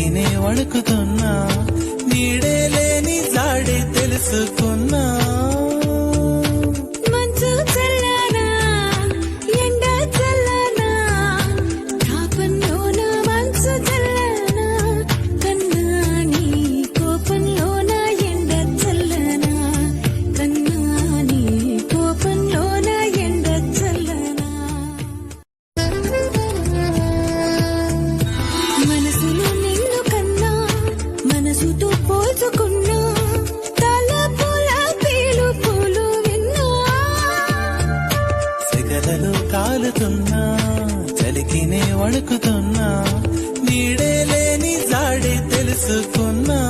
చలికినే వణుకుతున్నా, నీడే లేని జాడే తెలుసుకున్నా. సెగలలో కాలుతున్నా, చలికినే వణుకుతున్నా, నీడే లేని జాడే తెలుసుకున్నా.